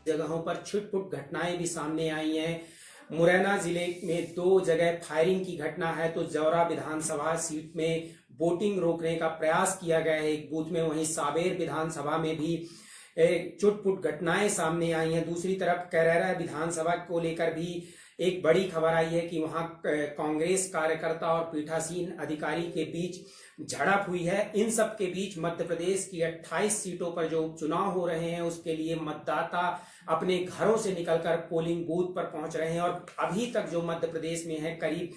जगहों पर छिटपुट घटनाएं भी सामने आई हैं। मुरैना जिले में 2 जगह फायरिंग की घटना है, तो जौरा विधानसभा सीट में वोटिंग रोकने का प्रयास किया गया है एक बूथ में। वहीं सावेर विधानसभा में भी चुटपुट घटनाएं सामने आई हैं। दूसरी तरफ कैरेरा विधानसभा को लेकर भी एक बड़ी खबर आई है कि वहां कांग्रेस कार्यकर्ता और पीठासीन अधिकारी के बीच झड़प हुई है। इन सब के बीच मध्य प्रदेश की 28 सीटों पर जो उपचुनाव हो रहे हैं उसके लिए मतदाता अपने घरों से निकलकर पोलिंग बूथ पर पहुंच रहे हैं। और अभी तक जो मध्य प्रदेश में है, करीब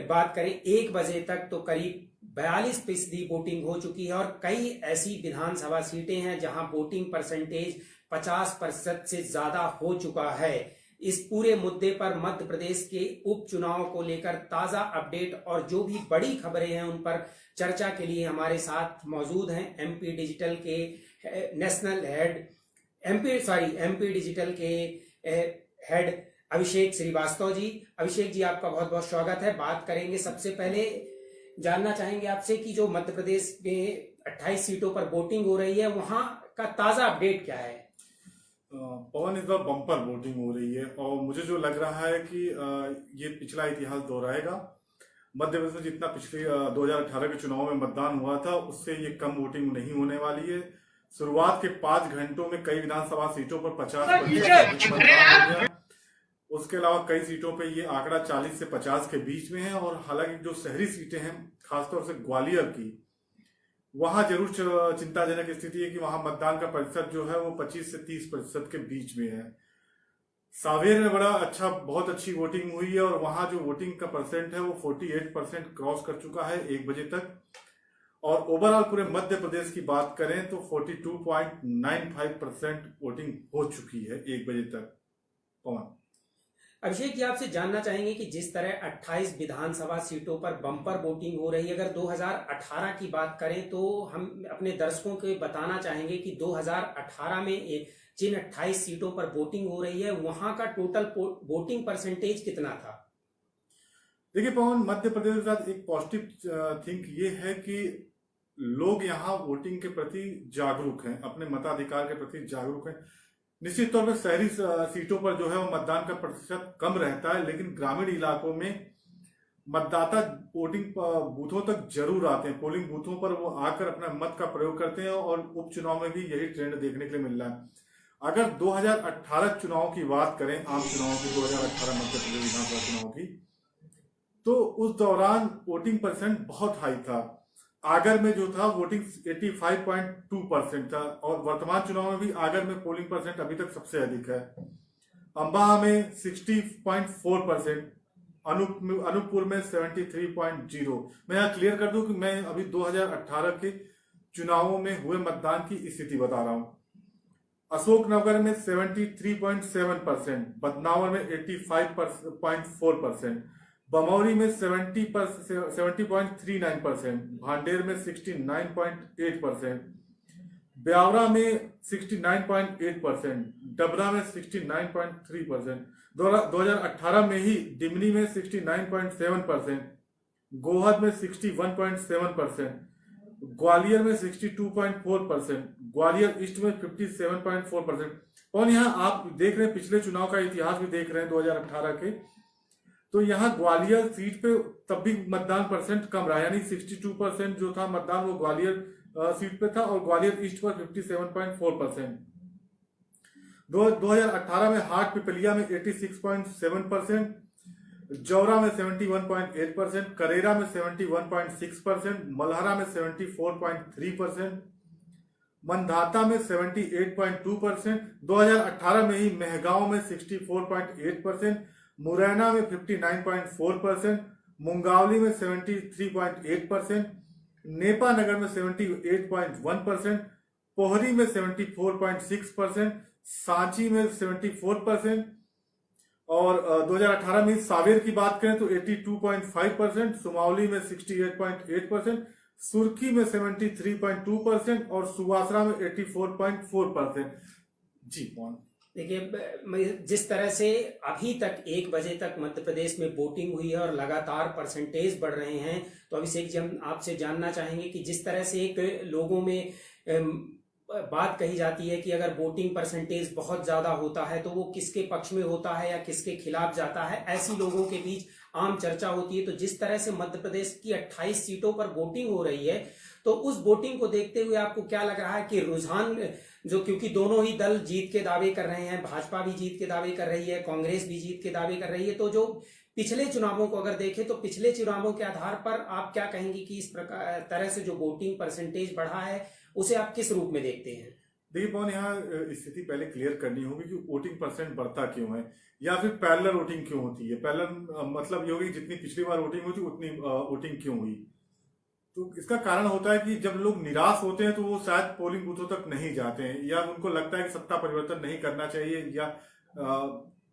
बात करें 1 बजे तक तो करीब 42% वोटिंग हो चुकी है। और कई ऐसी विधानसभा सीटें हैं जहां वोटिंग परसेंटेज 50% से ज्यादा हो चुका है। इस पूरे मुद्दे पर मध्य प्रदेश के उपचुनाव को लेकर ताजा अपडेट और जो भी बड़ी खबरें हैं उन पर चर्चा के लिए हमारे साथ मौजूद हैं एमपी डिजिटल के नेशनल हेड एमपी डिजिटल के हेड अभिषेक श्रीवास्तव जी। अभिषेक जी, आपका बहुत बहुत स्वागत है। बात करेंगे, सबसे पहले जानना चाहेंगे आपसे कि जो मध्य प्रदेश में 28 सीटों पर वोटिंग हो रही है वहां का ताजा अपडेट क्या है? पवन, इस बार बम्पर वोटिंग हो रही है और मुझे जो लग रहा है कि ये पिछला इतिहास दोहराएगा। मध्य प्रदेश में जितना पिछले 2018 के चुनाव में मतदान हुआ था उससे ये कम वोटिंग नहीं होने वाली है। शुरुआत के 5 घंटों में कई विधानसभा सीटों पर 50% मतदान हो गया। उसके अलावा कई सीटों पे ये आंकड़ा 40 से 50 के बीच में है। और हालांकि जो शहरी सीटें हैं, खासतौर से ग्वालियर की, वहां जरूर चिंताजनक स्थिति है कि वहां मतदान का प्रतिशत जो है वो 25 से 30% के बीच में है। सावेर में बहुत अच्छी वोटिंग हुई है और वहां जो वोटिंग का परसेंट है वो 48% क्रॉस कर चुका है 1 बजे तक। और ओवरऑल पूरे मध्य प्रदेश की बात करें तो 42.95% वोटिंग हो चुकी है 1 बजे तक। पवन, अभिषेक जी, आपसे जानना चाहेंगे कि जिस तरह 28 विधानसभा सीटों पर बम्पर वोटिंग हो रही है, अगर 2018 की बात करें तो हम अपने दर्शकों को बताना चाहेंगे कि 2018 में जिन 28 सीटों पर वोटिंग हो रही है वहां का टोटल वोटिंग परसेंटेज कितना था? देखिए पवन, मध्य प्रदेश के साथ एक पॉजिटिव थिंक ये है कि लोग यहाँ वोटिंग के प्रति जागरूक हैं, अपने मताधिकार के प्रति जागरूक हैं। निश्चित तौर पर शहरी सीटों पर जो है वो मतदान का प्रतिशत कम रहता है, लेकिन ग्रामीण इलाकों में मतदाता वोटिंग बूथों तक जरूर आते हैं। पोलिंग बूथों पर वो आकर अपना मत का प्रयोग करते हैं और उपचुनाव में भी यही ट्रेंड देखने के लिए मिल रहा है। अगर 2018 चुनाव की बात करें, आम चुनाव की, 2018 मध्य प्रदेश विधानसभा चुनाव की, तो उस दौरान वोटिंग परसेंट बहुत हाई था। आगर में जो था वोटिंग 85.2% था और वर्तमान चुनाव में भी आगर में पोलिंग परसेंट अभी तक सबसे अधिक है। अंबाह में 60.4%, अनूपपुर में 73.0। मैं यहाँ क्लियर कर दूं कि मैं अभी 2018 के चुनावों में हुए मतदान की स्थिति बता रहा हूं। अशोकनगर में 73.7%, बदनावर में 85.4%, बमौरी में 70.39%, भांडेर में 69.8%, ब्यावरा में 69.8%, डबरा में 69.3%, 2018 में ही डिमनी में 69.7%, गोहद में 61.7%, ग्वालियर में 62.4%, ग्वालियर ईस्ट में 57.4%। और यहाँ आप देख रहे हैं, पिछले चुनाव का इतिहास भी देख रहे हैं 2018 के, तो यहाँ ग्वालियर सीट पे तब भी मतदान परसेंट कम रहा, यानी 62% जो था मतदान वो ग्वालियर सीट पे था और ग्वालियर ईस्ट पर 57.4%। 2018 में हाट पिपलिया में 86.7%, जौरा में 71.8%, करेरा में 71.6%, मल्हारा में 74.3%, मंधाता में 78.2%, 2018 में ही मेहगांव में 64.8%, मुरैना में 59.4%, मुंगावली में 73.8%, नेपा नगर में 78.1%, पोहरी में 74.6%, सांची में 74%। और 2018 में सावेर की बात करें तो 82.5%, सुमावली में 68.8%, सुर्खी में 73.2% और सुवासरा में 84.4%। जी कौन देखिए, जिस तरह से अभी तक 1 बजे तक मध्य प्रदेश में वोटिंग हुई है और लगातार परसेंटेज बढ़ रहे हैं, तो अभिषेक जी हम आपसे जानना चाहेंगे कि जिस तरह से एक लोगों में बात कही जाती है कि अगर वोटिंग परसेंटेज बहुत ज्यादा होता है तो वो किसके पक्ष में होता है या किसके खिलाफ जाता है, ऐसी लोगों के बीच आम चर्चा होती है। तो जिस तरह से मध्य प्रदेश की 28 सीटों पर वोटिंग हो रही है, तो उस वोटिंग को देखते हुए आपको क्या लग रहा है कि रुझान जो, क्योंकि दोनों ही दल जीत के दावे कर रहे हैं, भाजपा भी जीत के दावे कर रही है, कांग्रेस भी जीत के दावे कर रही है, तो जो पिछले चुनावों को अगर देखें तो पिछले चुनावों के आधार पर आप क्या कहेंगे कि इस प्रकार तरह से जो वोटिंग परसेंटेज बढ़ा है उसे आप किस रूप में देखते हैं? देखिए पवन, यहाँ स्थिति पहले क्लियर करनी होगी कि वोटिंग परसेंट बढ़ता क्यों है या फिर पैरेलल वोटिंग क्यों होती है। पैरेलल मतलब ये होगी जितनी पिछली बार वोटिंग हुई थी उतनी वोटिंग क्यों हुई। तो इसका कारण होता है कि जब लोग निराश होते हैं तो वो शायद पोलिंग बूथों तक नहीं जाते हैं, या उनको लगता है कि सत्ता परिवर्तन नहीं करना चाहिए, या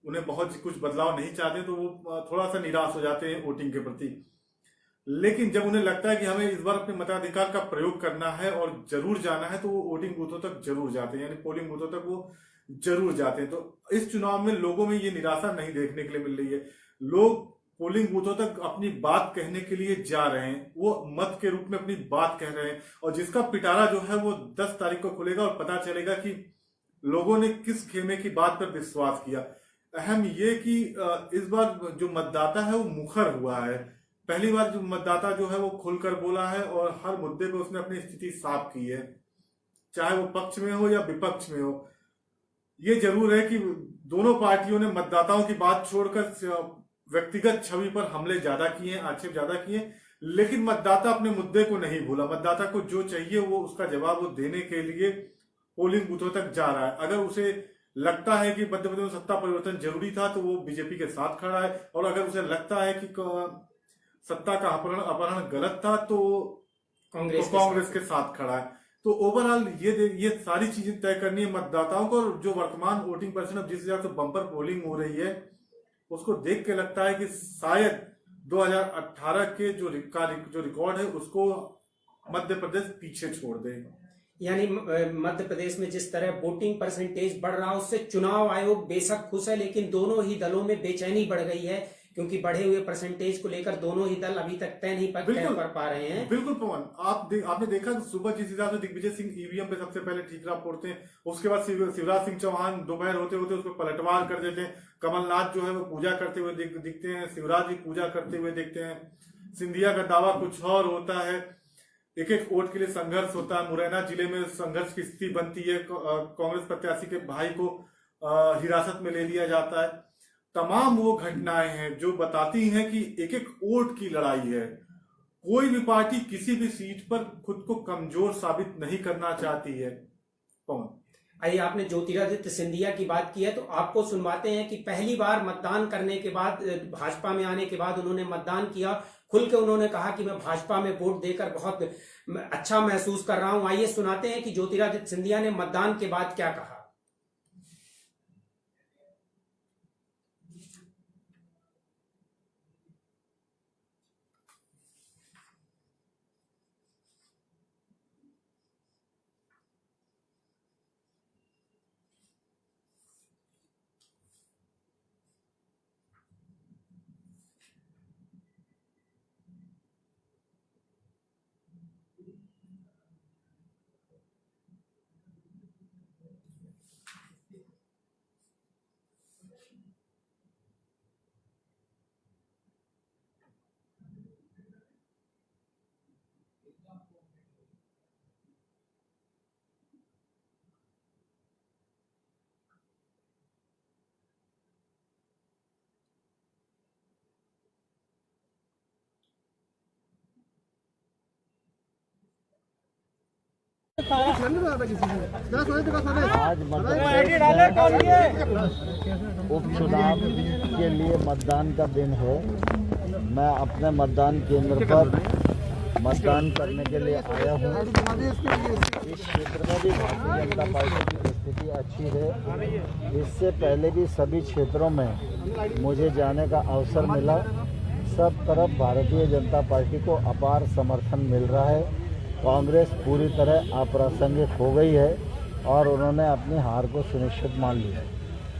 उन्हें बहुत कुछ बदलाव नहीं चाहते, तो वो थोड़ा सा निराश हो जाते हैं वोटिंग के प्रति। लेकिन जब उन्हें लगता है कि हमें इस बार अपने मताधिकार का प्रयोग करना है और जरूर जाना है, तो वो वोटिंग बूथों तक जरूर जाते हैं, यानी पोलिंग बूथों तक वो जरूर जाते हैं। तो इस चुनाव में लोगों में ये निराशा नहीं देखने के लिए मिल रही है। लोग पोलिंग बूथों तक अपनी बात कहने के लिए जा रहे हैं, वो मत के रूप में अपनी बात कह रहे हैं, और जिसका पिटारा जो है वो 10 तारीख को खुलेगा और पता चलेगा कि लोगों ने किस खेमे की बात पर विश्वास किया। अहम ये कि इस बार जो मतदाता है वो मुखर हुआ है। पहली बार जो मतदाता जो है वो खुलकर बोला है और हर मुद्दे पे उसने अपनी स्थिति साफ की है, चाहे वो पक्ष में हो या विपक्ष में हो। ये जरूर है कि दोनों पार्टियों ने मतदाताओं की बात छोड़कर व्यक्तिगत छवि पर हमले ज्यादा किए, आक्षेप ज्यादा किए, लेकिन मतदाता अपने मुद्दे को नहीं भूला। मतदाता को जो चाहिए वो उसका जवाब वो देने के लिए पोलिंग बूथों तक जा रहा है। अगर उसे लगता है कि मध्य प्रदेश में सत्ता परिवर्तन जरूरी था तो वो बीजेपी के साथ खड़ा है, और अगर उसे लगता है कि सत्ता का अपहरण गलत था तो कांग्रेस के साथ खड़ा है। तो ओवरऑल ये सारी चीजें तय करनी है मतदाताओं को। और जो वर्तमान वोटिंग परसेंट जिस हिसाब से बम्पर पोलिंग हो रही है उसको देख के लगता है कि शायद 2018 के जो रिकॉर्ड है उसको मध्य प्रदेश पीछे छोड़ दे। यानी मध्य प्रदेश में जिस तरह वोटिंग परसेंटेज बढ़ रहा है उससे चुनाव आयोग बेशक खुश है, लेकिन दोनों ही दलों में बेचैनी बढ़ गई है, क्योंकि बढ़े हुए परसेंटेज को लेकर दोनों ही दल अभी तक तय नहीं कर पा रहे हैं। बिल्कुल पवन, आपने देखा कि सुबह जिस हिसाब से दिग्विजय सिंह ईवीएम पे सबसे पहले ठीकरा फोड़ते हैं, उसके बाद शिवराज सिंह चौहान दोपहर होते होते उसको पलटवार कर देते हैं। कमलनाथ जो है वो पूजा करते हुए दिखते हैं, शिवराज भी पूजा करते हुए दिखते हैं। सिंधिया का दावा कुछ और होता है, एक एक वोट के लिए संघर्ष होता है। मुरैना जिले में संघर्ष की स्थिति बनती है, कांग्रेस प्रत्याशी के भाई को हिरासत में ले लिया जाता है। तमाम वो घटनाएं हैं जो बताती हैं कि एक एक वोट की लड़ाई है। कोई भी पार्टी किसी भी सीट पर खुद को कमजोर साबित नहीं करना चाहती है। कौन? आइए, आपने ज्योतिरादित्य सिंधिया की बात की है तो आपको सुनवाते हैं कि पहली बार मतदान करने के बाद, भाजपा में आने के बाद उन्होंने मतदान किया, खुल के उन्होंने कहा कि मैं भाजपा में वोट देकर बहुत अच्छा महसूस कर रहा हूं। आइए सुनाते हैं कि ज्योतिरादित्य सिंधिया ने मतदान के बाद क्या कहा। आज उपचुनाव के लिए मतदान का दिन है। मैं अपने मतदान केंद्र पर मतदान करने के लिए आया हूँ। इस क्षेत्र में भी भारतीय जनता पार्टी की स्थिति अच्छी है। इससे पहले भी सभी क्षेत्रों में मुझे जाने का अवसर मिला। सब तरफ भारतीय जनता पार्टी को अपार समर्थन मिल रहा है। कांग्रेस पूरी तरह अप्रासंगिक हो गई है और उन्होंने अपनी हार को सुनिश्चित मान लिया है।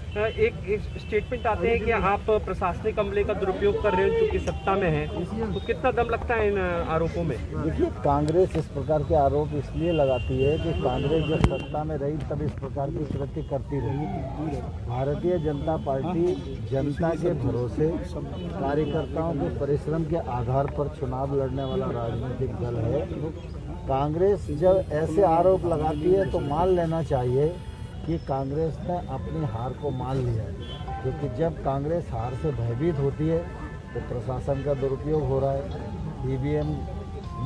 एक स्टेटमेंट आते हैं कि आप प्रशासनिक अमले का दुरुपयोग कर रहे हो चूंकि सत्ता में है, तो कितना दम लगता है इन आरोपों में? देखिए, कांग्रेस इस प्रकार के आरोप इसलिए लगाती है कि कांग्रेस जब सत्ता में रही तब इस प्रकार की कृत्य करती रही। भारतीय जनता पार्टी जनता के भरोसे कार्यकर्ताओं के परिश्रम के आधार पर चुनाव लड़ने वाला राजनीतिक दल है। कांग्रेस जब ऐसे आरोप लगाती है तो मान लेना चाहिए कि कांग्रेस ने अपनी हार को मान लिया है, क्योंकि जब कांग्रेस हार से भयभीत होती है तो प्रशासन का दुरुपयोग हो रहा है, ईवीएम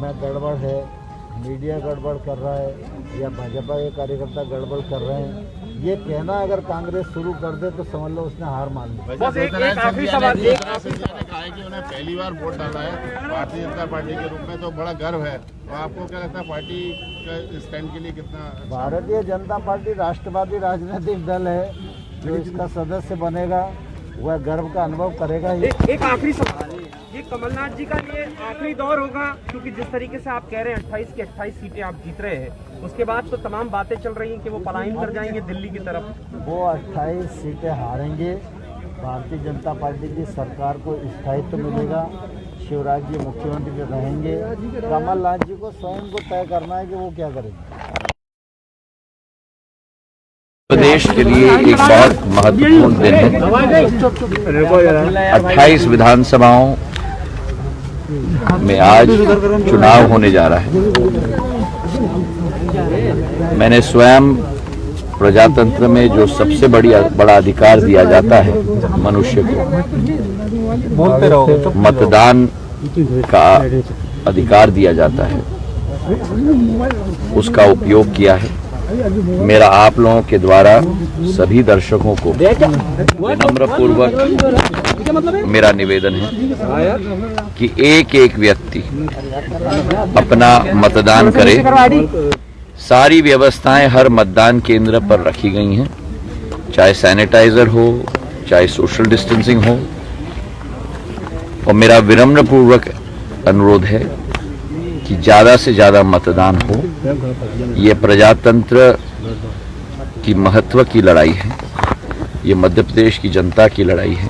में गड़बड़ है, मीडिया गड़बड़ कर रहा है या भाजपा के कार्यकर्ता गड़बड़ कर रहे हैं, ये कहना अगर कांग्रेस शुरू कर दे तो समझ लो उसने हार मान ली। बस एक आखिरी सवाल, ने कहा है कि उन्हें पहली बार वोट डाला है भारतीय जनता पार्टी के रूप में, तो बड़ा गर्व है। तो आपको क्या लगता है पार्टी का स्टैंड के लिए कितना? भारतीय जनता पार्टी राष्ट्रवादी राजनीतिक दल है, जो इसका सदस्य बनेगा वह गर्व का अनुभव करेगा ही। एक आखिरी सवाल, ये कमलनाथ जी का ये आखिरी दौर होगा, क्योंकि जिस तरीके से आप कह रहे हैं 28 की 28 सीटें आप जीत रहे हैं, उसके बाद तो तमाम बातें चल रही हैं कि वो पलायन कर जाएंगे दिल्ली की तरफ। वो 28 सीटें हारेंगे, भारतीय जनता पार्टी की सरकार को स्थायित्व मिलेगा, शिवराज जी मुख्यमंत्री रहेंगे। कमलनाथ जी को स्वयं को तय करना है कि वो क्या करेंगे। प्रदेश के लिए एक बहुत महत्वपूर्ण दिन है। 28 विधानसभाओं में आज चुनाव होने जा रहा है। मैंने स्वयं प्रजातंत्र में जो सबसे बड़ा अधिकार दिया जाता है मनुष्य को, मतदान का अधिकार दिया जाता है, उसका उपयोग किया है। मेरा आप लोगों के द्वारा सभी दर्शकों को विनम्र पूर्वक मेरा निवेदन है कि एक एक व्यक्ति अपना मतदान करे। सारी व्यवस्थाएं हर मतदान केंद्र पर रखी गई हैं, चाहे सैनिटाइजर हो, चाहे सोशल डिस्टेंसिंग हो। और मेरा विनम्र पूर्वक अनुरोध है कि ज़्यादा से ज़्यादा मतदान हो। ये प्रजातंत्र की महत्व की लड़ाई है, ये मध्य प्रदेश की जनता की लड़ाई है।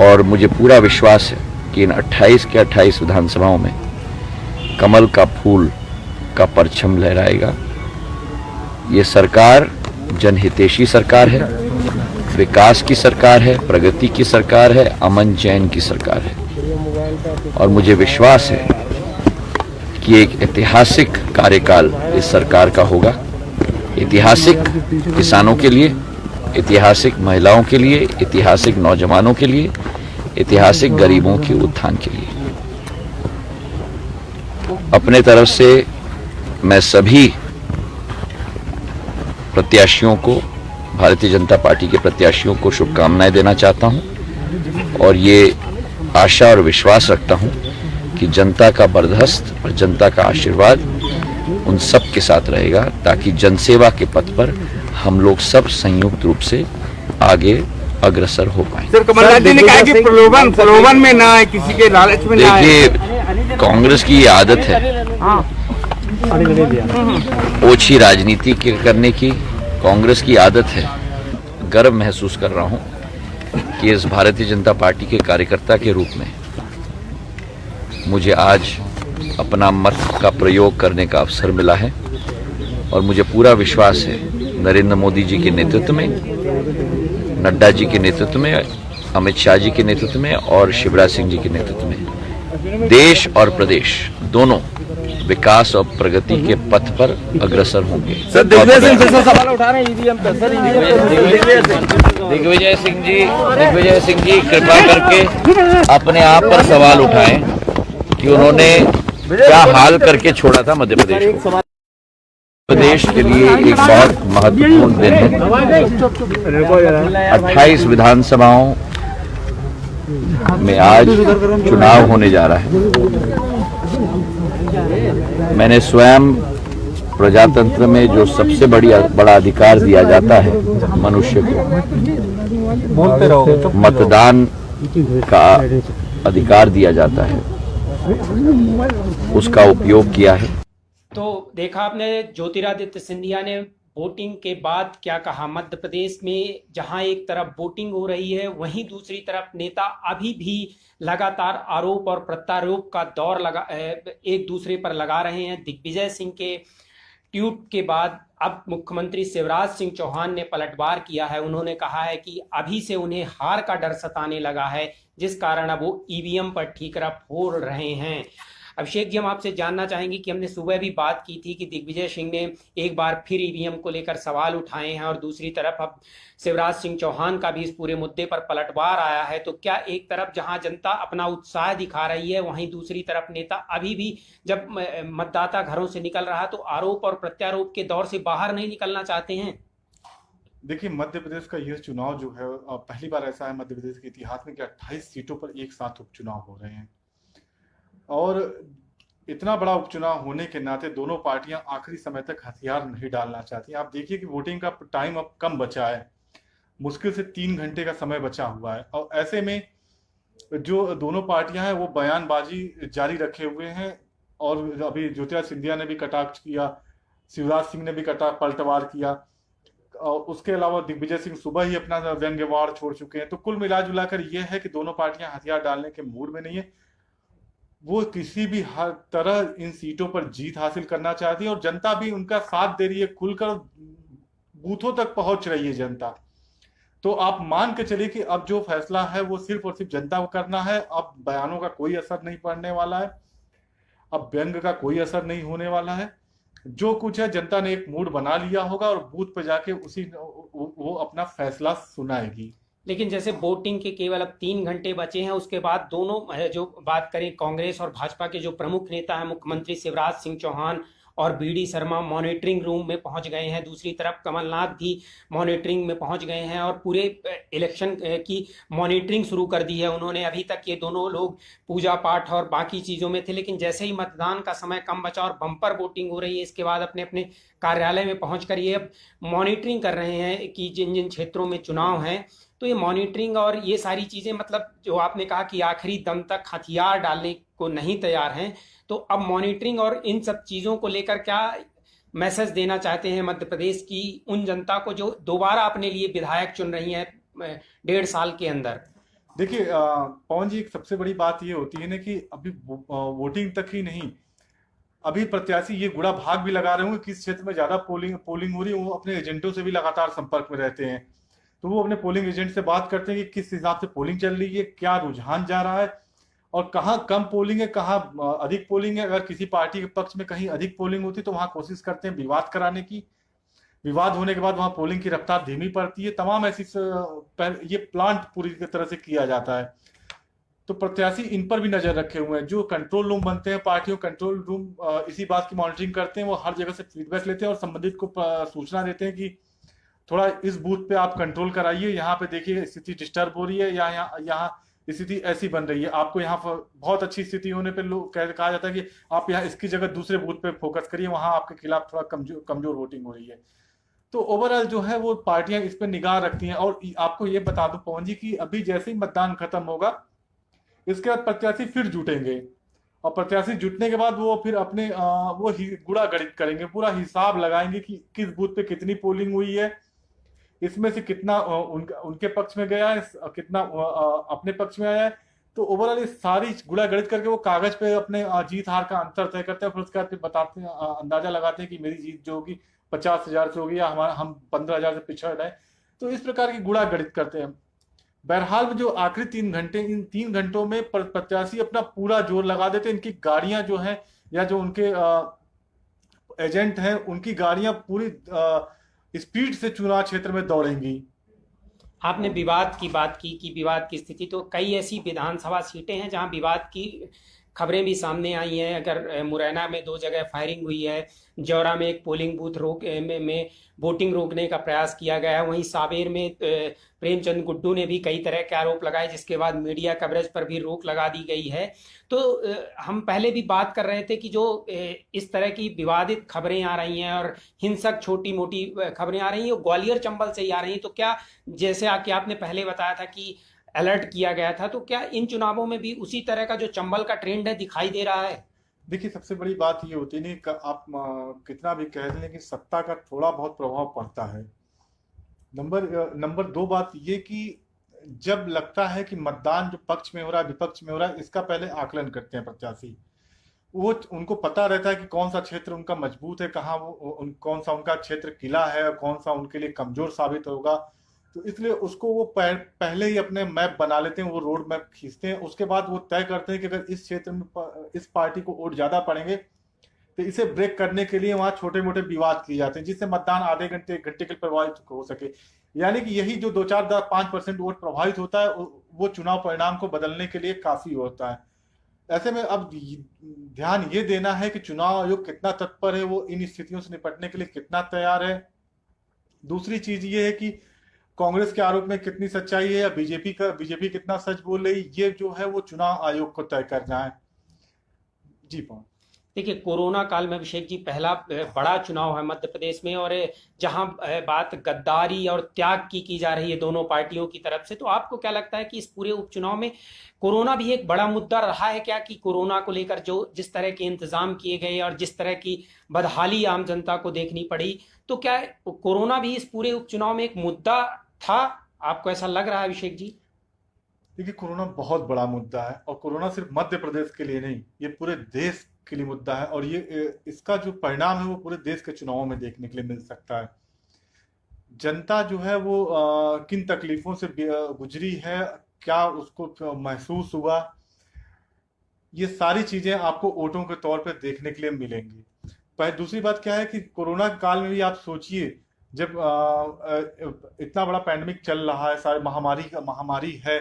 और मुझे पूरा विश्वास है कि इन 28 के 28 विधानसभाओं में कमल का फूल का परचम लहराएगा। ये सरकार जनहितैषी सरकार है, विकास की सरकार है, प्रगति की सरकार है, अमन चैन की सरकार है। और मुझे विश्वास है कि एक ऐतिहासिक कार्यकाल इस सरकार का होगा। ऐतिहासिक किसानों के लिए, ऐतिहासिक महिलाओं के लिए, ऐतिहासिक नौजवानों के लिए, ऐतिहासिक गरीबों के उत्थान के लिए। अपने तरफ से मैं सभी प्रत्याशियों को, भारतीय जनता पार्टी के प्रत्याशियों को शुभकामनाएं देना चाहता हूं और ये आशा और विश्वास रखता हूं कि जनता का बर्दाश्त और जनता का आशीर्वाद उन सब के साथ रहेगा, ताकि जनसेवा के पथ पर हम लोग सब संयुक्त रूप से आगे अग्रसर हो पाए। सर, कमलनाथ जी ने कहा कि प्रलोभन में ना है, किसी के लालच में ना है। देखिए, कांग्रेस की ये आदत है ओछी राजनीति करने की। कांग्रेस की आदत है। गर्व महसूस कर रहा हूं कि इस भारतीय जनता पार्टी के कार्यकर्ता के रूप में मुझे आज अपना मत का प्रयोग करने का अवसर मिला है। और मुझे पूरा विश्वास है नरेंद्र मोदी जी के नेतृत्व में, नड्डा जी के नेतृत्व में, अमित शाह जी के नेतृत्व में और शिवराज सिंह जी के नेतृत्व में देश और प्रदेश दोनों विकास और प्रगति के पथ पर अग्रसर होंगे। सर, दिग्विजय सिंह फिर से सवाल उठा रहे हैं ईवीएम पे। सर, दिग्विजय सिंह जी कृपा करके अपने आप पर सवाल उठाएं कि उन्होंने क्या हाल करके छोड़ा था मध्य प्रदेश को। प्रदेश के लिए एक बहुत महत्वपूर्ण दिन है। 28 विधानसभाओं में आज चुनाव होने जा रहा है। मैंने स्वयं प्रजातंत्र में जो सबसे बड़ा अधिकार दिया जाता है मनुष्य को, मतदान का अधिकार दिया जाता है, उसका उपयोग किया है। तो देखा आपने, ज्योतिरादित्य सिंधिया ने वोटिंग के बाद क्या कहा। मध्य प्रदेश में जहां एक तरफ वोटिंग हो रही है, वहीं दूसरी तरफ नेता अभी भी लगातार आरोप और प्रत्यारोप का दौर एक दूसरे पर लगा रहे हैं। दिग्विजय सिंह के ट्वीट के बाद अब मुख्यमंत्री शिवराज सिंह चौहान ने पलटवार किया है। उन्होंने कहा है कि अभी से उन्हें हार का डर सताने लगा है, जिस कारण अब वो ईवीएम पर ठीकरा फोड़ रहे हैं। अभिषेक जी, हम आपसे जानना चाहेंगे कि हमने सुबह भी बात की थी कि दिग्विजय सिंह ने एक बार फिर ईवीएम को लेकर सवाल उठाए हैं और दूसरी तरफ अब शिवराज सिंह चौहान का भी इस पूरे मुद्दे पर पलटवार आया है। तो क्या एक तरफ जहां जनता अपना उत्साह दिखा रही है, वहीं दूसरी तरफ नेता अभी भी जब मतदाता घरों से निकल रहा तो आरोप और प्रत्यारोप के दौर से बाहर नहीं निकलना चाहते हैं? देखिए, मध्य प्रदेश का यह चुनाव जो है, पहली बार ऐसा है मध्य प्रदेश के इतिहास में कि 28 सीटों पर एक साथ उपचुनाव हो रहे हैं और इतना बड़ा उपचुनाव होने के नाते दोनों पार्टियां आखिरी समय तक हथियार नहीं डालना चाहती। आप देखिए कि वोटिंग का टाइम अब कम बचा है, मुश्किल से 3 घंटे का समय बचा हुआ है और ऐसे में जो दोनों पार्टियां हैं वो बयानबाजी जारी रखे हुए हैं और अभी ज्योतिरादित्य सिंधिया ने भी कटाक्ष किया, शिवराज सिंह ने भी पलटवार किया और उसके अलावा दिग्विजय सिंह सुबह ही अपना व्यंग्यवार छोड़ चुके हैं। तो कुल मिला जुलाकर यह है कि दोनों पार्टियां हथियार डालने के मूड में नहीं है, वो किसी भी हर तरह इन सीटों पर जीत हासिल करना चाहती है और जनता भी उनका साथ दे रही है, खुलकर बूथों तक पहुंच रही है जनता। तो आप मान के चलिए कि अब जो फैसला है वो सिर्फ और सिर्फ जनता को करना है। अब बयानों का कोई असर नहीं पड़ने वाला है, अब व्यंग का कोई असर नहीं होने वाला है। जो कुछ है जनता ने एक मूड बना लिया होगा और बूथ पे जाके वो अपना फैसला सुनाएगी। लेकिन जैसे वोटिंग के केवल अब 3 घंटे बचे हैं, उसके बाद दोनों जो बात करें कांग्रेस और भाजपा के जो प्रमुख नेता हैं मुख्यमंत्री शिवराज सिंह चौहान और बीडी शर्मा मॉनिटरिंग रूम में पहुंच गए हैं। दूसरी तरफ कमलनाथ भी मॉनिटरिंग में पहुंच गए हैं और पूरे इलेक्शन की मॉनिटरिंग शुरू कर दी है उन्होंने। अभी तक ये दोनों लोग पूजा पाठ और बाकी चीज़ों में थे, लेकिन जैसे ही मतदान का समय कम बचा और बम्पर वोटिंग हो रही है, इसके बाद अपने अपने कार्यालय में पहुँच कर ये अब मॉनिटरिंग कर रहे हैं कि जिन जिन क्षेत्रों में चुनाव हैं। तो ये मॉनिटरिंग और ये सारी चीज़ें, मतलब जो आपने कहा कि आखिरी दम तक हथियार डालने को नहीं तैयार हैं, तो अब मॉनिटरिंग और इन सब चीज़ों को लेकर क्या मैसेज देना चाहते हैं मध्य प्रदेश की उन जनता को जो दोबारा अपने लिए विधायक चुन रही है 1.5 साल के अंदर? देखिए पवन जी, एक सबसे बड़ी बात ये होती है ना कि अभी वोटिंग तक ही नहीं, अभी प्रत्याशी ये गुड़ा भाग भी लगा रहे होंगे किस क्षेत्र में ज्यादा पोलिंग हो रही है। वो अपने एजेंटों से भी लगातार संपर्क में रहते हैं, तो वो अपने पोलिंग एजेंट से बात करते हैं कि किस हिसाब से पोलिंग चल रही है, क्या रुझान जा रहा है और कहाँ कम पोलिंग है, कहाँ अधिक पोलिंग है। अगर किसी पार्टी के पक्ष में कहीं अधिक पोलिंग होती तो वहां कोशिश करते हैं विवाद कराने की, विवाद होने के बाद वहां पोलिंग की रफ्तार धीमी पड़ती है। तमाम ऐसी ये प्लांट पूरी तरह से किया जाता है। तो प्रत्याशी इन पर भी नजर रखे हुए हैं। जो कंट्रोल रूम बनते हैं पार्टियों, कंट्रोल रूम इसी बात की मॉनिटरिंग करते हैं, वो हर जगह से फीडबैक लेते हैं और संबंधित को सूचना देते हैं कि थोड़ा इस बूथ पे आप कंट्रोल कराइए, यहाँ पे देखिए स्थिति डिस्टर्ब हो रही है या यहाँ स्थिति ऐसी बन रही है। आपको यहाँ पर बहुत अच्छी स्थिति होने पे लोग कहा जाता है कि आप यहाँ इसकी जगह दूसरे बूथ पे फोकस करिए, वहां आपके खिलाफ थोड़ा कमजोर वोटिंग हो रही है। तो ओवरऑल जो है वो पार्टियां इस पर निगाह रखती हैं। और आपको ये बता दूं पवन जी कि अभी जैसे ही मतदान खत्म होगा, इसके बाद प्रत्याशी फिर जुटेंगे और प्रत्याशी जुटने के बाद वो फिर अपने वो गुणा गणित करेंगे, पूरा हिसाब लगाएंगे कि किस बूथ पे कितनी पोलिंग हुई है, इसमें से कितना उनके पक्ष में गया है, कितना अपने पक्ष में आया है। तो ओवरऑल ये सारी गुणा गणित करके वो कागज पे अपने जीत हार का अंतर तय करते हैं, फिर उसके बाद बताते हैं, अंदाजा लगाते हैं कि मेरी जीत जो होगी 50,000 से होगी या हम 15,000 से पिछड़ रहे। तो इस प्रकार की गुणा गणित करते हैं। बहरहाल जो आखिरी 3 घंटे, इन 3 घंटों में प्रत्याशी अपना पूरा जोर लगा देते हैं। इनकी गाड़ियां जो हैं या जो उनके एजेंट हैं, उनकी गाड़ियां पूरी स्पीड से चुनाव क्षेत्र में दौड़ेंगी। आपने विवाद की बात की कि विवाद की स्थिति, तो कई ऐसी विधानसभा सीटें हैं जहां विवाद की खबरें भी सामने आई हैं। अगर मुरैना में 2 जगह फायरिंग हुई है, जौरा में एक पोलिंग बूथ में वोटिंग रोकने का प्रयास किया गया है, वहीं सावेर में प्रेमचंद गुड्डू ने भी कई तरह के आरोप लगाए, जिसके बाद मीडिया कवरेज पर भी रोक लगा दी गई है। तो हम पहले भी बात कर रहे थे कि जो इस तरह की विवादित खबरें आ रही हैं और हिंसक छोटी मोटी खबरें आ रही हैं, वो ग्वालियर चंबल से ही आ रही हैं। तो क्या जैसे आपने पहले बताया था कि अलर्ट किया गया था, तो क्या इन चुनावों में भी उसी तरह का जो चंबल का ट्रेंड है दिखाई दे रहा है? देखिए, सबसे बड़ी बात ये होती नहीं कि आप कितना भी कह दें, लेकिन सत्ता का थोड़ा बहुत प्रभाव पड़ता है। नंबर 2 बात ये कि जब लगता है कि मतदान जो पक्ष में हो रहा है, विपक्ष में हो रहा है, इसका पहले आकलन करते हैं प्रत्याशी। वो उनको पता रहता है कि कौन सा क्षेत्र उनका मजबूत है, कहाँ कौन सा उनका क्षेत्र किला है और कौन सा उनके लिए कमजोर साबित होगा। तो इसलिए उसको वो पहले ही अपने मैप बना लेते हैं, वो रोड मैप खींचते हैं। उसके बाद वो तय करते हैं कि अगर इस क्षेत्र में इस पार्टी को वोट ज्यादा पड़ेंगे तो इसे ब्रेक करने के लिए वहां छोटे मोटे विवाद किए जाते हैं, जिससे मतदान आधे घंटे 1 घंटे के लिए प्रभावित हो सके। यानी कि यही जो 2-4-5% वोट प्रभावित होता है, वो चुनाव परिणाम को बदलने के लिए काफी होता है। ऐसे में अब ध्यान ये देना है कि चुनाव आयोग कितना तत्पर है, वो इन स्थितियों से निपटने के लिए कितना तैयार है। दूसरी चीज ये है कि कांग्रेस के आरोप में कितनी सच्चाई है या बीजेपी कितना सच बोल रही, ये जो है वो चुनाव आयोग को तय करना है। जी पवन। देखिए, कोरोना काल में अभिषेक जी पहला बड़ा चुनाव है मध्य प्रदेश में, और जहां बात गद्दारी और त्याग की जा रही है दोनों पार्टियों की तरफ से, तो आपको क्या लगता है कि इस पूरे उपचुनाव में कोरोना भी एक बड़ा मुद्दा रहा है क्या? कि कोरोना को लेकर जो जिस तरह के इंतजाम किए गए और जिस तरह की बदहाली आम जनता को देखनी पड़ी, तो क्या कोरोना भी इस पूरे उपचुनाव में एक मुद्दा था? आपको ऐसा लग रहा है अभिषेक जी? देखिए, कोरोना बहुत बड़ा मुद्दा है, और कोरोना सिर्फ मध्य प्रदेश के लिए नहीं, ये पूरे देश के लिए मुद्दा है। और ये इसका जो परिणाम है वो पूरे देश के चुनावों में देखने के लिए मिल सकता है। जनता जो है वो किन तकलीफों से गुजरी है, क्या उसको महसूस हुआ, ये सारी चीजें आपको वोटों के तौर पर देखने के लिए मिलेंगी। पर दूसरी बात क्या है कि कोरोना काल में भी आप सोचिए, जब इतना बड़ा पैंडेमिक चल रहा है, सारी महामारी है,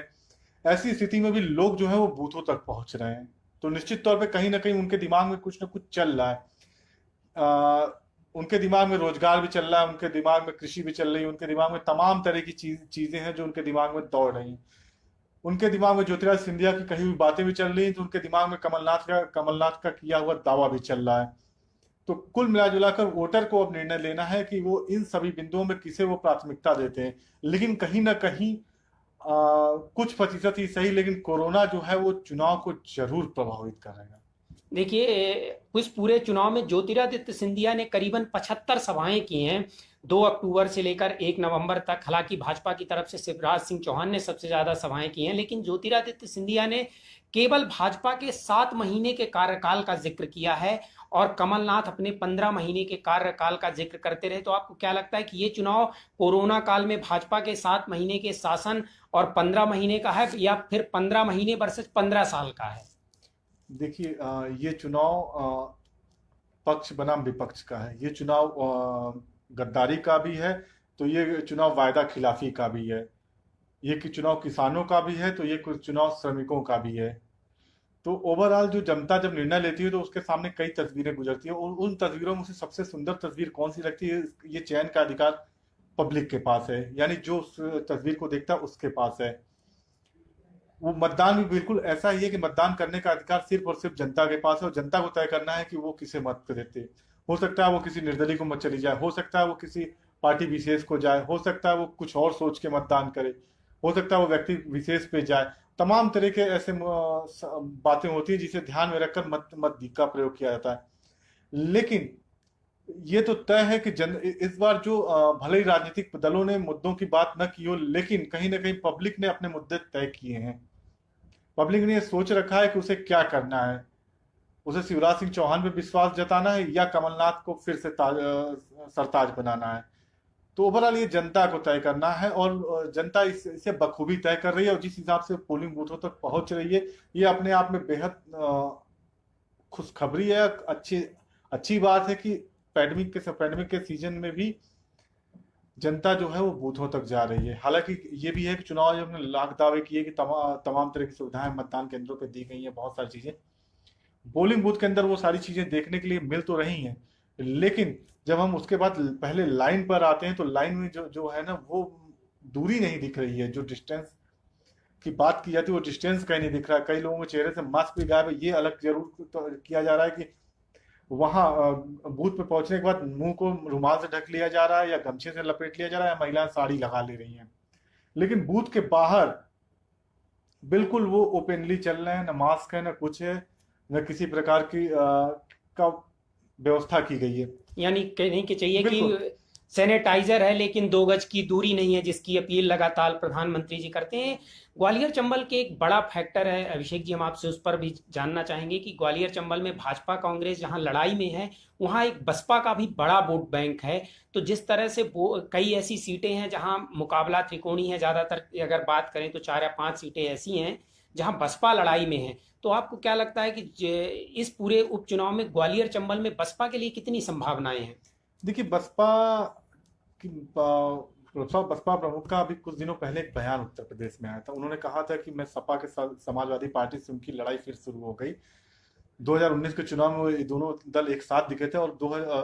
ऐसी स्थिति में भी लोग जो है वो बूथों तक पहुंच रहे हैं, तो निश्चित तौर पे कहीं ना कहीं उनके दिमाग में कुछ ना कुछ चल रहा है। उनके दिमाग में रोजगार भी चल रहा है, उनके दिमाग में कृषि भी चल रही है, उनके दिमाग में तमाम तरह की चीजें हैं जो उनके दिमाग में दौड़ रही हैं। उनके दिमाग में ज्योतिरादित्य सिंधिया की कही हुई बातें भी चल रही हैं, तो उनके दिमाग में कमलनाथ का किया हुआ दावा भी चल रहा है। तो कुल मिलाजुलाकर वोटर को अब निर्णय लेना है कि वो इन सभी बिंदुओं में किसे वो प्राथमिकता देते हैं। लेकिन कहीं ना कहीं कुछ प्रतिशत ही सही, लेकिन कोरोना जो है वो चुनाव को जरूर प्रभावित करेगा। देखिए, इस पूरे चुनाव में ज्योतिरादित्य सिंधिया ने करीबन 75 सभाएं की हैं 2 अक्टूबर से लेकर 1 नवंबर तक। हालांकि भाजपा की तरफ से शिवराज सिंह चौहान ने सबसे ज्यादा सभाएं की हैं, लेकिन ज्योतिरादित्य सिंधिया ने केवल भाजपा के 7 महीने के कार्यकाल का जिक्र किया है, और कमलनाथ अपने 15 महीने के कार्यकाल का जिक्र करते रहे। तो आपको क्या लगता है कि ये चुनाव कोरोना काल में भाजपा के 7 महीने के शासन और 15 महीने का है, या फिर 15 महीने वर्सेस 15 साल का है? देखिए, ये चुनाव पक्ष बनाम विपक्ष का है, ये चुनाव गद्दारी का भी है, तो ये चुनाव वायदा खिलाफी का भी है, ये चुनाव किसानों का भी है, तो ये चुनाव श्रमिकों का भी है। तो ओवरऑल जो जनता जब निर्णय लेती है तो उसके सामने कई तस्वीरें गुजरती है, और उन तस्वीरों में से सबसे सुंदर तस्वीर कौन सी लगती है, ये चयन का अधिकार पब्लिक के पास है, यानी जो उस तस्वीर को देखता है उसके पास है। वो मतदान भी बिल्कुल ऐसा ही है कि मतदान करने का अधिकार सिर्फ और सिर्फ जनता के पास है, और जनता को तय करना है कि वो किसे मत देते। हो सकता है वो किसी निर्दलीय को मत चली जाए, हो सकता है वो किसी पार्टी विशेष को जाए, हो सकता है वो कुछ और सोच के मतदान करे, हो सकता है वो व्यक्ति विशेष पे जाए। तमाम तरह के ऐसे बातें होती है जिसे ध्यान में रखकर मत का प्रयोग किया जाता है। लेकिन ये तो तय है कि इस बार जो भले ही राजनीतिक दलों ने मुद्दों की बात न की हो, लेकिन कहीं ना कहीं पब्लिक ने अपने मुद्दे तय किए हैं। पब्लिक ने ये सोच रखा है कि उसे क्या करना है, उसे शिवराज सिंह चौहान पे विश्वास जताना है या कमलनाथ को फिर से सरताज बनाना है। तो ओवरऑल ये जनता को तय करना है, और जनता इसे बखूबी तय कर रही है, और जिस हिसाब से पोलिंग बूथों तक पहुंच रही है, ये अपने आप में बेहद खुशखबरी है। अच्छी बात है कि पैंडेमिक के सीजन में भी जनता जो है वो बूथों तक जा रही है। हालांकि ये भी है कि चुनाव आयोग ने लाख दावे किए कि तमाम तरह की सुविधाएं मतदान केंद्रों पे दी गई हैं, बहुत सारी चीजें पोलिंग बूथ के अंदर वो सारी चीजें देखने के लिए मिल तो रही हैं, लेकिन जब हम उसके बाद पहले लाइन पर आते हैं तो लाइन में जो है ना, वो दूरी नहीं दिख रही है। जो डिस्टेंस की बात की जाती है वो डिस्टेंस कहीं नहीं दिख रहा है। कई लोगों के चेहरे से मास्क भी गायब है। ये अलग जरूर किया जा रहा है कि वहां बूथ पे पहुंचने के बाद मुंह को रुमाल से ढक लिया जा रहा है, या गमछे से लपेट लिया जा रहा है, या महिलाएं साड़ी लगा ले रही हैं। लेकिन बूथ के बाहर बिल्कुल वो ओपनली चल रहे हैं, ना मास्क है ना कुछ है। न किसी प्रकार की का व्यवस्था की गई है। यानी कहने के चाहिए कि बिल्कुल। सैनिटाइजर है लेकिन 2 गज की दूरी नहीं है, जिसकी अपील लगातार प्रधानमंत्री जी करते हैं। ग्वालियर चंबल के एक बड़ा फैक्टर है अभिषेक जी, हम आपसे उस पर भी जानना चाहेंगे कि ग्वालियर चंबल में भाजपा कांग्रेस जहां लड़ाई में है, वहां एक बसपा का भी बड़ा वोट बैंक है। तो जिस तरह से कई ऐसी सीटें हैं जहां मुकाबला त्रिकोणी है, ज्यादातर अगर बात करें तो 4 या 5 सीटें ऐसी हैं जहां बसपा लड़ाई में है। तो आपको क्या लगता है कि इस पूरे उपचुनाव में ग्वालियर चंबल में बसपा के लिए कितनी संभावनाएं हैं? देखिए, बसपा प्रमुख का अभी कुछ दिनों पहले एक बयान उत्तर प्रदेश में आया था। उन्होंने कहा था कि मैं सपा के साथ समाजवादी पार्टी से उनकी लड़ाई फिर शुरू हो गई। 2019 के चुनाव में ये दोनों दल एक साथ दिखे थे और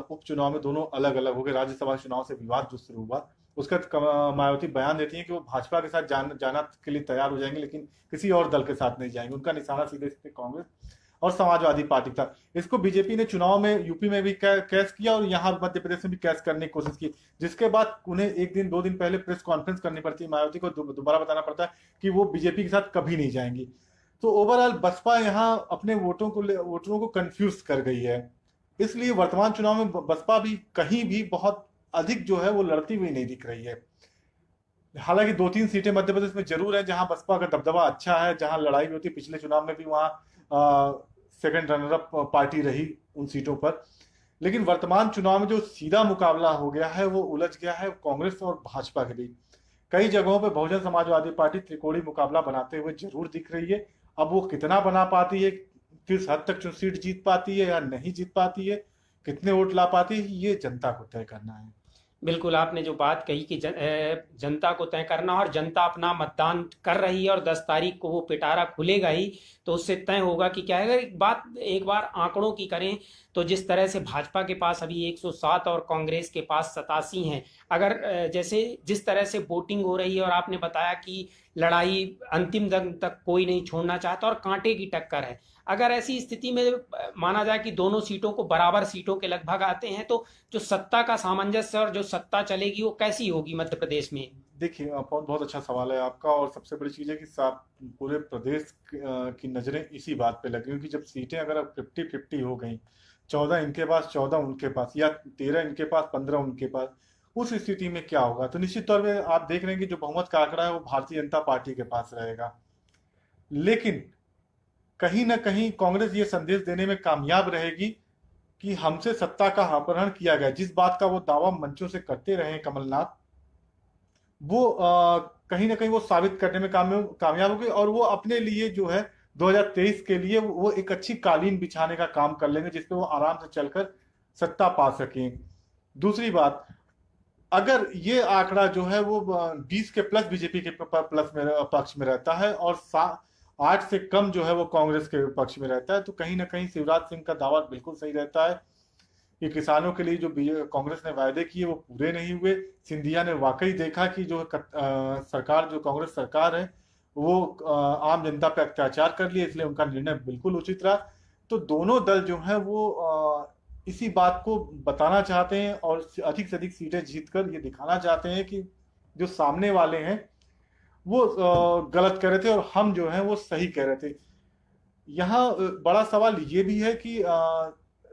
उपचुनाव में दोनों अलग अलग हो गए। राज्यसभा चुनाव से विवाद जो शुरू हुआ, उसका मायावती बयान देती है कि वो भाजपा के साथ जाना के लिए तैयार हो जाएंगे, लेकिन किसी और दल के साथ नहीं जाएंगे। उनका निशाना सीधे सीधे कांग्रेस और समाजवादी पार्टी था। इसको बीजेपी ने चुनाव में यूपी में भी कैश किया और यहाँ मध्य प्रदेश में भी कैश करने की कोशिश की, जिसके बाद उन्हें 1-2 दिन पहले प्रेस कॉन्फ्रेंस करनी पड़ती है। मायावती को दोबारा बताना पड़ता है कि वो बीजेपी के साथ कभी नहीं जाएंगी। तो ओवरऑल बसपा यहाँ अपने वोटरों को कंफ्यूज कर गई है। इसलिए वर्तमान चुनाव में बसपा भी कहीं भी बहुत अधिक जो है वो लड़ती हुई नहीं दिख रही है। हालांकि 2-3 सीटें मध्य प्रदेश में जरूर है जहां बसपा का दबदबा अच्छा है, जहां लड़ाई भी होती है। पिछले चुनाव में भी वहां सेकंड रनर अप पार्टी रही उन सीटों पर। लेकिन वर्तमान चुनाव में जो सीधा मुकाबला हो गया है वो उलझ गया है कांग्रेस और भाजपा के बीच। कई जगहों पर बहुजन समाजवादी पार्टी त्रिकोणी मुकाबला बनाते हुए जरूर दिख रही है। अब वो कितना बना पाती है, किस हद तक सीट जीत पाती है या नहीं जीत पाती है, कितने वोट ला पाती है, ये जनता को तय करना है। बिल्कुल, आपने जो बात कही कि जनता को तय करना, और जनता अपना मतदान कर रही है और 10 तारीख को वो पिटारा खुलेगा ही, तो उससे तय होगा कि क्या है। अगर एक बार आंकड़ों की करें तो जिस तरह से भाजपा के पास अभी 107 और कांग्रेस के पास 87 हैं, अगर जिस तरह से वोटिंग हो रही है, और आपने बताया कि लड़ाई अंतिम दम तक कोई नहीं छोड़ना चाहता और कांटे की टक्कर है, अगर ऐसी स्थिति में माना जाए कि दोनों सीटों को बराबर सीटों के लगभग आते हैं, तो जो सत्ता का सामंजस्य और जो सत्ता चलेगी वो कैसी होगी मध्य प्रदेश में? देखिए, बहुत अच्छा सवाल है आपका। और सबसे बड़ी चीज है कि पूरे प्रदेश की नजरें इसी बात पे लगी, क्योंकि जब सीटें अगर 50-50 हो गई, 14 इनके पास 14 उनके पास, या 13 इनके पास 15 उनके पास, उस स्थिति में क्या होगा? तो निश्चित तौर पे आप देख रहे हैं कि जो बहुमत का आंकड़ा है वो भारतीय जनता पार्टी के पास रहेगा। लेकिन कहीं ना कहीं कांग्रेस ये संदेश देने में कामयाब रहेगी कि हमसे सत्ता का अपहरण किया गया। जिस बात का वो दावा मंचों से करते रहे कमलनाथ, वो कहीं ना कहीं वो साबित करने में कामयाब हो गए, और वो अपने लिए जो है 2023 के लिए वो एक अच्छी कालीन बिछाने का काम कर लेंगे, जिसपे वो आराम से चलकर सत्ता पा सकें। दूसरी बात, अगर ये आंकड़ा जो है वो 20 के प्लस बीजेपी के पक्ष में रहता है और 8 से कम जो है वो कांग्रेस के पक्ष में रहता है, तो कहीं ना कहीं शिवराज सिंह का दावा बिल्कुल सही रहता है कि किसानों के लिए जो कांग्रेस ने वायदे किए वो पूरे नहीं हुए। सिंधिया ने वाकई देखा कि जो सरकार, जो कांग्रेस सरकार है, वो आम जनता पे अत्याचार कर लिए, इसलिए उनका निर्णय बिल्कुल उचित रहा। तो दोनों दल जो है वो इसी बात को बताना चाहते हैं और अधिक से अधिक सीटें जीतकर ये दिखाना चाहते हैं कि जो सामने वाले हैं वो गलत कह रहे थे और हम जो है वो सही कह रहे थे। यहाँ बड़ा सवाल ये भी है कि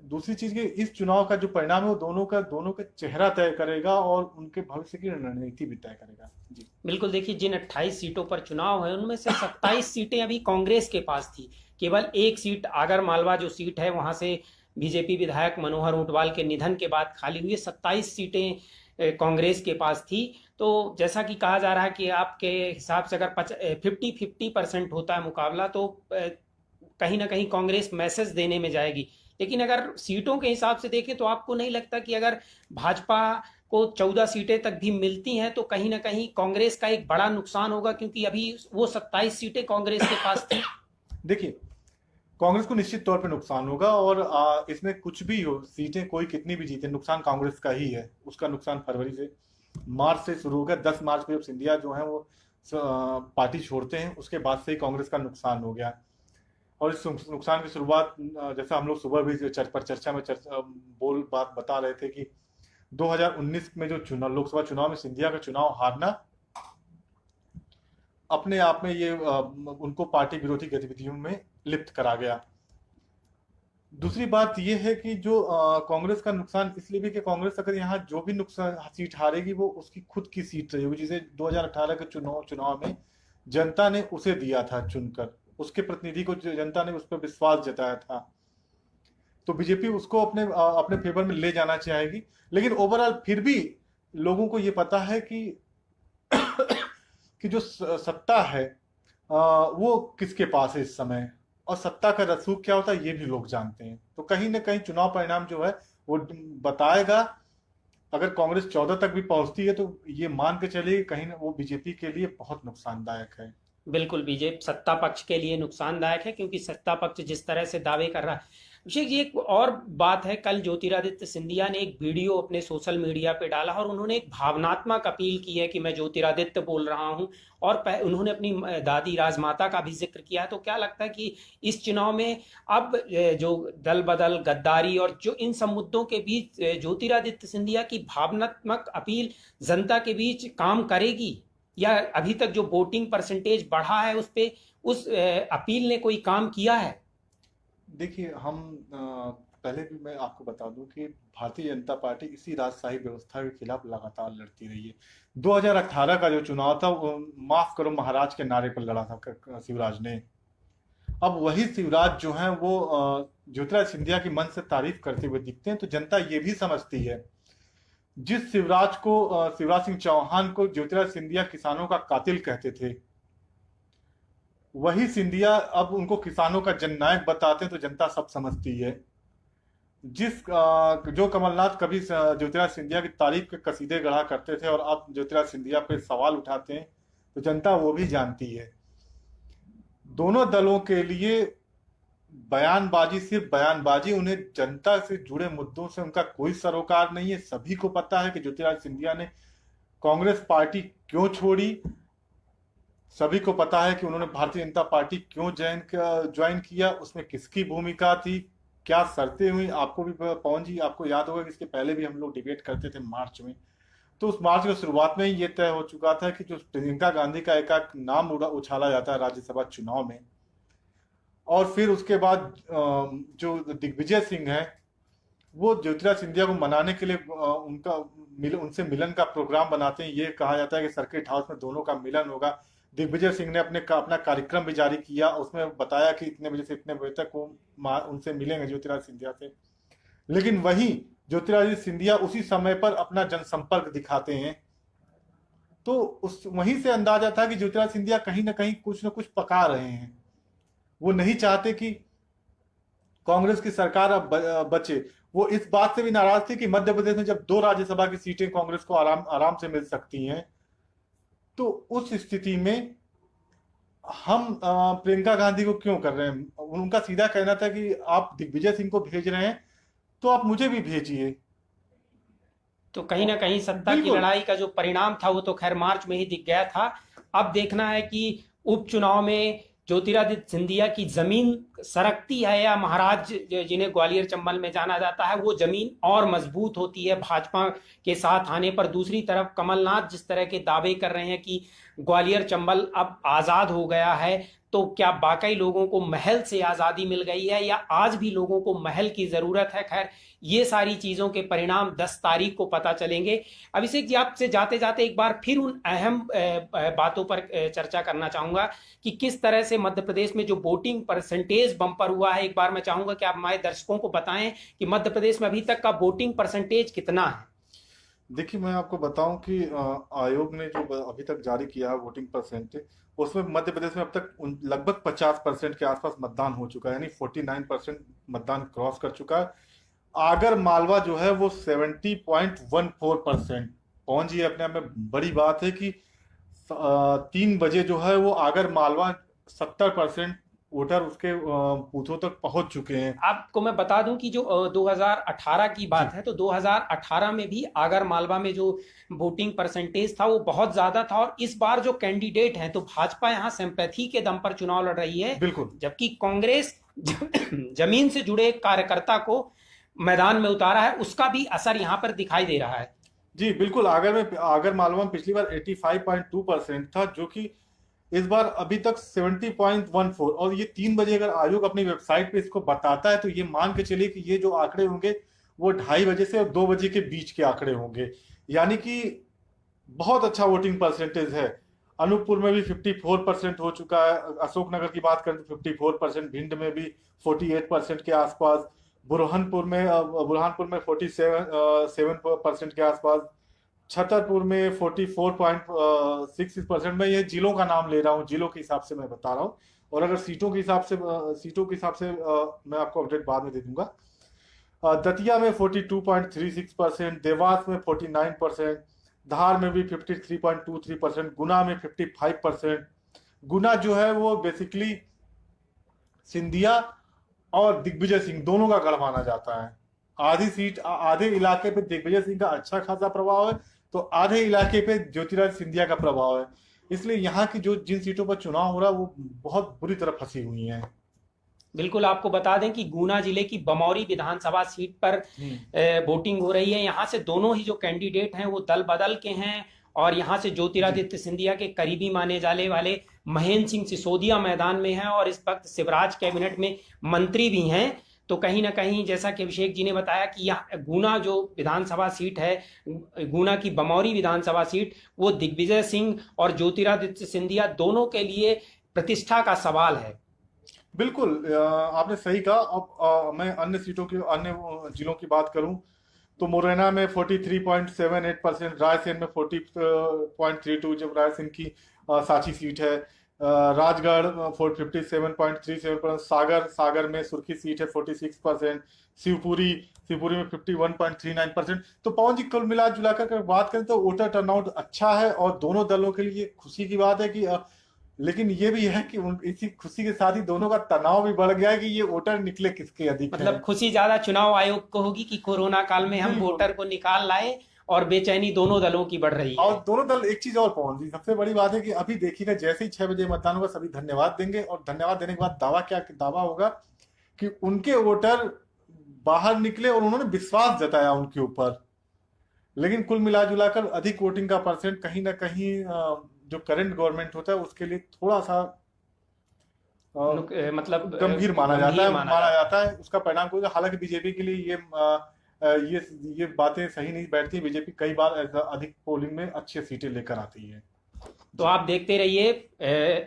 दूसरी चीज कि इस चुनाव का जो परिणाम है वो दोनों का चेहरा तय करेगा और उनके भविष्य की रणनीति भी तय करेगा। जी बिल्कुल, देखिए, जिन 28 सीटों पर चुनाव है उनमें से 27 सीटें अभी कांग्रेस के पास थी। केवल एक सीट आगर मालवा जो सीट है वहां से बीजेपी विधायक मनोहर ऊंटवाल के निधन के बाद खाली हुई। 27 सीटें कांग्रेस के पास थी। तो जैसा कि कहा जा रहा है कि आपके हिसाब से अगर 50-50% होता है मुकाबला, तो कहीं ना कहीं कांग्रेस मैसेज देने में जाएगी। लेकिन अगर सीटों के हिसाब से देखें तो आपको नहीं लगता कि अगर भाजपा को 14 सीटें तक भी मिलती हैं तो कहीं ना कहीं कांग्रेस का एक बड़ा नुकसान होगा, क्योंकि अभी वो 27 सीटें कांग्रेस के पास थी? देखिए, कांग्रेस को निश्चित तौर पे नुकसान होगा और इसमें कुछ भी हो, सीटें कोई कितनी भी जीते, नुकसान कांग्रेस का ही है। उसका नुकसान फरवरी से, मार्च से शुरू होगा। 10 मार्च को जब सिंधिया जो है वो पार्टी छोड़ते हैं, उसके बाद से ही कांग्रेस का नुकसान हो गया। और इस नुकसान की शुरुआत, जैसा हम लोग सुबह भी चर्चा में बात बता रहे थे कि 2019 में जो लोकसभा चुनाव में सिंधिया का चुनाव हारना अपने आप में ये उनको पार्टी विरोधी गतिविधियों में लिप्त करा गया। दूसरी बात ये है कि जो कांग्रेस का नुकसान इसलिए भी कि कांग्रेस अगर यहाँ जो भी नुकसान सीट हारेगी वो उसकी खुद की सीट रही होगी, जिसे 2018 के चुनाव में जनता ने उसे दिया था चुनकर, उसके प्रतिनिधि को जनता ने उस पर विश्वास जताया था। तो बीजेपी उसको अपने फेवर में ले जाना चाहेगी, लेकिन ओवरऑल फिर भी लोगों को ये पता है कि कि जो सत्ता है वो किसके पास है इस समय, और सत्ता का रसूख क्या होता है ये भी लोग जानते हैं। तो कहीं ना कहीं चुनाव परिणाम जो है वो बताएगा। अगर कांग्रेस 14 तक भी पहुंचती है तो ये मान के चलिए कहीं ना वो बीजेपी के लिए बहुत नुकसानदायक है। बिल्कुल बीजेपी सत्ता पक्ष के लिए नुकसानदायक है, क्योंकि सत्ता पक्ष जिस तरह से दावे कर रहा है। अभिषेक जी, एक और बात है, कल ज्योतिरादित्य सिंधिया ने एक वीडियो अपने सोशल मीडिया पे डाला और उन्होंने एक भावनात्मक अपील की है कि मैं ज्योतिरादित्य बोल रहा हूं, और उन्होंने अपनी दादी राजमाता का भी जिक्र किया है। तो क्या लगता है कि इस चुनाव में अब जो दल बदल, गद्दारी और जो इन सब मुद्दों के बीच ज्योतिरादित्य सिंधिया की भावनात्मक अपील जनता के बीच काम करेगी, या अभी तक जो वोटिंग परसेंटेज बढ़ा है उस अपील ने कोई काम किया है? देखिए, हम पहले भी मैं आपको बता दूं कि भारतीय जनता पार्टी इसी राजशाही व्यवस्था के खिलाफ लगातार लड़ती रही है। 2018 का जो चुनाव था वो माफ करो महाराज के नारे पर लड़ा था शिवराज ने। अब वही शिवराज जो है वो ज्योतिरादित्य सिंधिया की मन से तारीफ करते हुए दिखते हैं। तो जनता ये भी समझती है, जिस शिवराज सिंह चौहान को ज्योतिरादित्य सिंधिया किसानों का कातिल कहते थे, वही सिंधिया अब उनको किसानों का जननायक बताते हैं। तो जनता सब समझती है। जो कमलनाथ कभी ज्योतिरादित्य सिंधिया की तारीफ के कसीदे गढ़ा करते थे और अब ज्योतिरादित्य सिंधिया पे सवाल उठाते हैं, तो जनता वो भी जानती है। दोनों दलों के लिए बयानबाजी सिर्फ बयानबाजी, उन्हें जनता से जुड़े मुद्दों से उनका कोई सरोकार नहीं है। सभी को पता है कि ज्योतिरादित्य सिंधिया ने कांग्रेस पार्टी क्यों छोड़ी, सभी को पता है कि उन्होंने भारतीय जनता पार्टी क्यों ज्वाइन किया, उसमें किसकी भूमिका थी, क्या शर्तें हुई। आपको भी पवन जी, आपको याद होगा कि इसके पहले भी हम लोग डिबेट करते थे मार्च में। तो उस मार्च की शुरुआत में ही ये तय हो चुका था कि जो प्रियंका गांधी का एक नाम उछाला जाता है राज्यसभा चुनाव में, और फिर उसके बाद जो दिग्विजय सिंह है वो ज्योतिरादित्य सिंधिया को मनाने के लिए उनसे मिलन का प्रोग्राम बनाते हैं। ये कहा जाता है कि सर्किट हाउस में दोनों का मिलन होगा। दिग्विजय सिंह ने अपना कार्यक्रम भी जारी किया, उसमें बताया कि इतने बजे से इतने बजे तक वो उनसे मिलेंगे ज्योतिरादित्य सिंधिया से। लेकिन वही ज्योतिरादित्य सिंधिया उसी समय पर अपना जनसंपर्क दिखाते हैं। तो वहीं से अंदाजा था कि ज्योतिरादित्य सिंधिया कहीं ना कहीं कुछ न कुछ पका रहे हैं। वो नहीं चाहते कि कांग्रेस की सरकार अब बचे। वो इस बात से भी नाराज थी कि मध्य प्रदेश में जब 2 राज्यसभा की सीटें कांग्रेस को आराम से मिल सकती हैं, तो उस स्थिति में हम प्रियंका गांधी को क्यों कर रहे हैं। उनका सीधा कहना था कि आप दिग्विजय सिंह को भेज रहे हैं तो आप मुझे भी भेजिए। तो कहीं ना कहीं सत्ता की लड़ाई का जो परिणाम था वो तो खैर मार्च में ही दिख गया था। अब देखना है कि उपचुनाव में ज्योतिरादित्य सिंधिया की जमीन सरकती है, या महाराज जिन्हें ग्वालियर चंबल में जाना जाता है वो जमीन और मजबूत होती है भाजपा के साथ आने पर। दूसरी तरफ कमलनाथ जिस तरह के दावे कर रहे हैं कि ग्वालियर चंबल अब आजाद हो गया है, तो क्या वाकई लोगों को महल से आजादी मिल गई है, या आज भी लोगों को महल की जरूरत है? खैर, ये सारी चीजों के परिणाम 10 तारीख को पता चलेंगे। अभिषेक जी, आपसे जाते जाते एक बार फिर उन अहम बातों पर चर्चा करना चाहूंगा कि किस तरह से मध्य प्रदेश में जो वोटिंग परसेंटेज बम्पर हुआ है। एक बार मैं चाहूंगा कि आप हमारे दर्शकों को बताएं कि मध्य प्रदेश में अभी तक का वोटिंग परसेंटेज कितना है। देखिए, मैं आपको बताऊं कि आयोग ने जो अभी तक जारी किया है वोटिंग परसेंटेज, उसमें मध्य प्रदेश में अब तक लगभग 50% के आसपास मतदान हो चुका है, यानी 49% मतदान क्रॉस कर चुका है। आगर मालवा जो है वो 70.14%। पहुंच जी, अपने आप में बड़ी बात है कि 3 बजे जो है वो आगर मालवा 70% वोटर उसके बूथों तक पहुंच चुके हैं। आपको मैं बता दूं कि जो 2018 की बात है, तो 2018 में भी आगर मालवा में जो वोटिंग परसेंटेज था वो बहुत ज्यादा था। और इस बार जो कैंडिडेट हैं, तो भाजपा यहाँ सिंपैथी के दम पर चुनाव लड़ रही है, बिल्कुल, जबकि कांग्रेस जमीन से जुड़े एक कार्यकर्ता को मैदान में उतारा है, उसका भी असर यहाँ पर दिखाई दे रहा है। जी बिल्कुल। आगर मालवा में पिछली बार 85.2% था, जो कि इस बार अभी तक 70.14, और ये 3 बजे अगर आयोग अपनी वेबसाइट पे इसको बताता है तो ये मान के चलिए कि ये जो आंकड़े होंगे वो 2:30 बजे से और 2 बजे के बीच के आंकड़े होंगे, यानी कि बहुत अच्छा वोटिंग परसेंटेज है। अनूपपुर में भी 54% हो चुका है, अशोकनगर की बात करें तो 54%, भिंड में भी 48% के आसपास, बुरहानपुर में 47% के आसपास, छतरपुर में 44.66%। मैं ये जिलों का नाम ले रहा हूँ, जिलों के हिसाब से मैं बता रहा हूँ, और अगर सीटों के हिसाब से मैं आपको अपडेट बाद में दे दूंगा। दतिया में 42.36%, देवास में 49%, धार में भी 53.23%, गुना में 55%। गुना जो है वो बेसिकली सिंधिया और दिग्विजय सिंह दोनों का गढ़ माना जाता है। आधे इलाके पे दिग्विजय सिंह का अच्छा खासा प्रभाव है, तो आधे इलाके पे ज्योतिरादित्य सिंधिया का प्रभाव है। इसलिए यहाँ की जिन सीटों पर चुनाव हो रहा है वो बहुत बुरी तरह फंसी हुई हैं। बिल्कुल, आपको बता दें कि गुना जिले की बमौरी विधानसभा सीट पर वोटिंग हो रही है। यहाँ से दोनों ही जो कैंडिडेट हैं वो दल बदल के हैं, और यहाँ से ज्योतिरादित्य सिंधिया के करीबी माने जाने वाले महेंद्र सिंह सिसोदिया मैदान में हैं, और इस वक्त शिवराज कैबिनेट में मंत्री भी हैं। तो कहीं ना कहीं जैसा कि अभिषेक जी ने बताया कि यह गुना जो विधानसभा सीट है, गुना की बमौरी विधानसभा सीट, वो दिग्विजय सिंह और ज्योतिरादित्य सिंधिया दोनों के लिए प्रतिष्ठा का सवाल है। बिल्कुल, आपने सही कहा। अब मैं अन्य जिलों की बात करूं तो मुरैना में 43.78%, रायसेन में 40.32, जब रायसेन की सांची सीट है, राजगढ़ 57.37%, सागर में सुर्खी सीट है 46%, शिवपुरी में 51.39%। तो पवन जी, कुल मिला जुलाकर बात करें तो वोटर टर्नआउट अच्छा है, और दोनों दलों के लिए खुशी की बात है कि लेकिन ये भी है कि इसी खुशी के साथ ही दोनों का तनाव भी बढ़ गया है कि ये वोटर निकले किसके अधिक मतलब खुशी ज्यादा चुनाव आयोग को होगी कि कोरोना काल में हम वोटर को निकाल लाए, और बेचैनी दोनों दलों की बढ़ रही है। और दोनों दल, एक चीज और पवन जी, सबसे बड़ी बात है कि अभी देखिएगा जैसे ही 6 बजे मतदान होगा सभी धन्यवाद देंगे, और धन्यवाद देने के बाद दावा होगा कि उनके वोटर बाहर निकले और उन्होंने विश्वास जताया उनके ऊपर। लेकिन कुल मिला जुलाकर अधिक वोटिंग का परसेंट कहीं ना कहीं जो करंट गवर्नमेंट होता है उसके लिए थोड़ा सा मतलब गंभीर माना जाता है। उसका परिणाम होगा। हालांकि बीजेपी के लिए ये बातें सही नहीं बैठती। बीजेपी कई बार अधिक पोलिंग में अच्छी सीटें लेकर आती है। तो आप देखते रहिए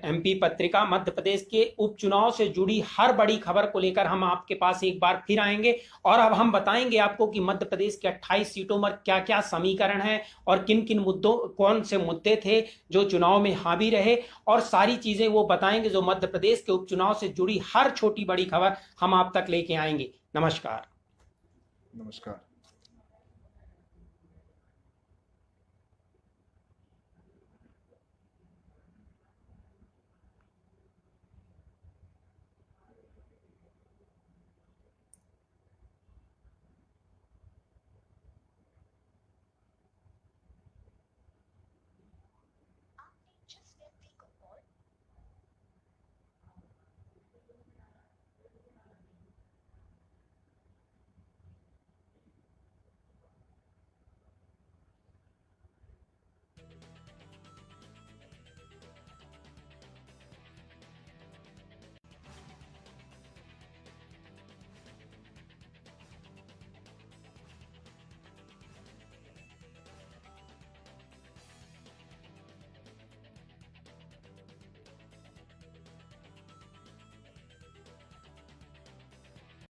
एमपी पत्रिका। मध्य प्रदेश के उपचुनाव से जुड़ी हर बड़ी खबर को लेकर हम आपके पास एक बार फिर आएंगे, और अब हम बताएंगे आपको कि मध्य प्रदेश के 28 सीटों पर क्या क्या समीकरण है, और किन किन मुद्दों, कौन से मुद्दे थे जो चुनाव में हावी रहे, और सारी चीजें वो बताएंगे जो मध्य प्रदेश के उपचुनाव से जुड़ी हर छोटी बड़ी खबर हम आप तक लेके आएंगे। नमस्कार।